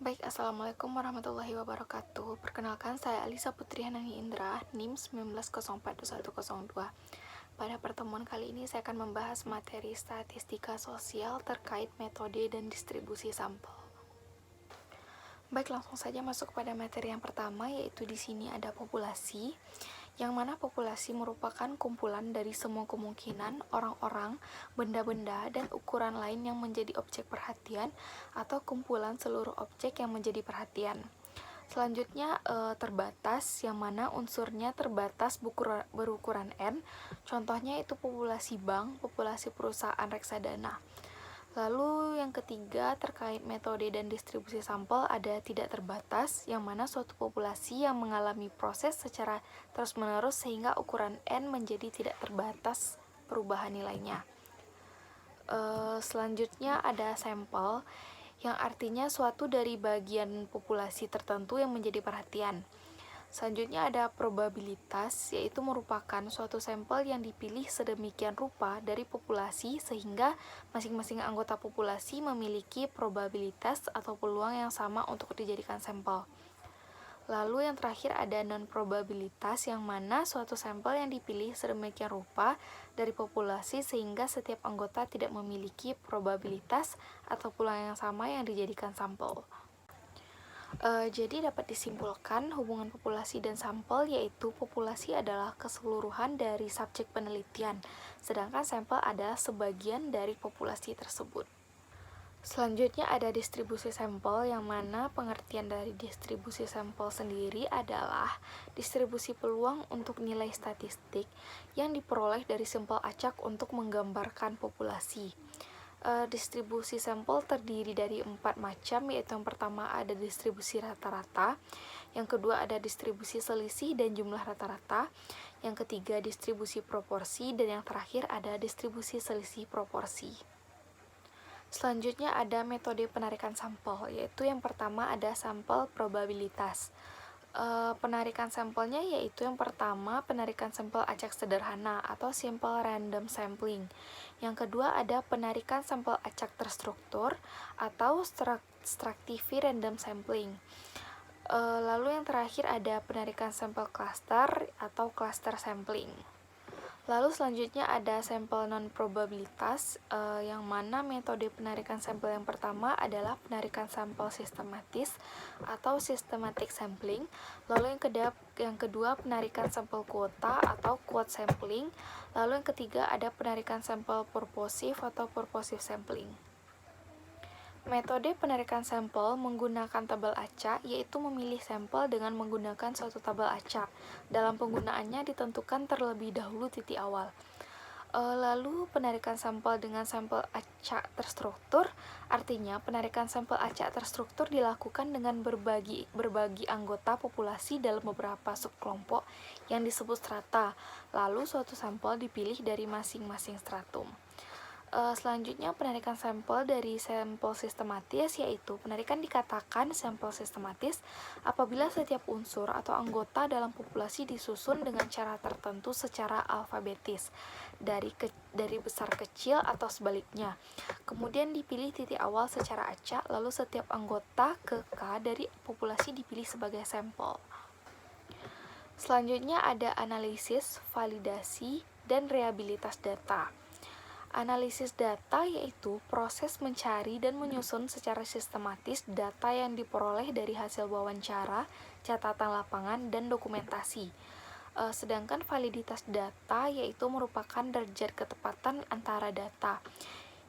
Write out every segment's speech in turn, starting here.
Baik, Assalamualaikum warahmatullahi wabarakatuh. Perkenalkan, saya Alisa Putri Hanani Indra, NIM 19042102. Pada pertemuan kali ini saya akan membahas materi statistika sosial terkait metode dan distribusi sampel. Baik, langsung saja masuk pada materi yang pertama, yaitu di sini ada populasi, yang mana populasi merupakan kumpulan dari semua kemungkinan orang-orang, benda-benda, dan ukuran lain yang menjadi objek perhatian atau kumpulan seluruh objek yang menjadi perhatian. Selanjutnya terbatas, yang mana unsurnya terbatas berukuran N. Contohnya itu populasi bank, populasi perusahaan reksadana. Lalu yang ketiga terkait metode dan distribusi sampel ada tidak terbatas, yang mana suatu populasi yang mengalami proses secara terus-menerus sehingga ukuran N menjadi tidak terbatas perubahan nilainya. Selanjutnya ada sampel, yang artinya suatu dari bagian populasi tertentu yang menjadi perhatian. Selanjutnya ada probabilitas, yaitu merupakan suatu sampel yang dipilih sedemikian rupa dari populasi sehingga masing-masing anggota populasi memiliki probabilitas atau peluang yang sama untuk dijadikan sampel. Lalu yang terakhir ada non-probabilitas, yang mana suatu sampel yang dipilih sedemikian rupa dari populasi sehingga setiap anggota tidak memiliki probabilitas atau peluang yang sama yang dijadikan sampel. Jadi dapat disimpulkan hubungan populasi dan sampel, yaitu populasi adalah keseluruhan dari subjek penelitian, sedangkan sampel adalah sebagian dari populasi tersebut. Selanjutnya ada distribusi sampel, yang mana pengertian dari distribusi sampel sendiri adalah distribusi peluang untuk nilai statistik yang diperoleh dari sampel acak untuk menggambarkan populasi. Distribusi sampel terdiri dari 4 macam, yaitu yang pertama ada distribusi rata-rata, yang kedua ada distribusi selisih dan jumlah rata-rata, yang ketiga distribusi proporsi, dan yang terakhir ada distribusi selisih proporsi. Selanjutnya ada metode penarikan sampel, yaitu yang pertama ada sampel probabilitas. Penarikan sampelnya yaitu yang pertama penarikan sampel acak sederhana atau simple random sampling. Yang kedua ada penarikan sampel acak terstruktur atau stratifi random sampling. Lalu yang terakhir ada penarikan sampel cluster atau cluster sampling. Lalu selanjutnya ada sampel non-probabilitas, yang mana metode penarikan sampel yang pertama adalah penarikan sampel sistematis atau systematic sampling. Lalu yang kedua penarikan sampel kuota atau quote sampling. Lalu yang ketiga ada penarikan sampel purposive atau purposive sampling. Metode penarikan sampel menggunakan tabel acak, yaitu memilih sampel dengan menggunakan suatu tabel acak. Dalam penggunaannya ditentukan terlebih dahulu titik awal. Lalu penarikan sampel dengan sampel acak terstruktur, artinya penarikan sampel acak terstruktur dilakukan dengan berbagi anggota populasi dalam beberapa subkelompok yang disebut strata. Lalu suatu sampel dipilih dari masing-masing stratum. Selanjutnya penarikan sampel dari sampel sistematis, yaitu penarikan dikatakan sampel sistematis apabila setiap unsur atau anggota dalam populasi disusun dengan cara tertentu secara alfabetis dari besar kecil atau sebaliknya. Kemudian dipilih titik awal secara acak, lalu setiap anggota ke K dari populasi dipilih sebagai sampel. Selanjutnya ada analisis, validasi, dan reabilitas data. Analisis data yaitu proses mencari dan menyusun secara sistematis data yang diperoleh dari hasil wawancara, catatan lapangan, dan dokumentasi. Sedangkan validitas data yaitu merupakan derajat ketepatan antara data.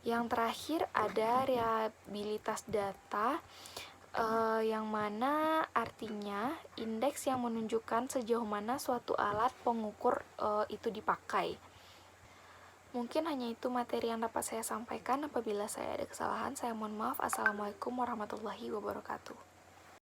Yang terakhir ada reabilitas data, yang mana artinya indeks yang menunjukkan sejauh mana suatu alat pengukur itu dipakai. Mungkin hanya itu materi yang dapat saya sampaikan. Apabila saya ada kesalahan, saya mohon maaf. Assalamualaikum warahmatullahi wabarakatuh.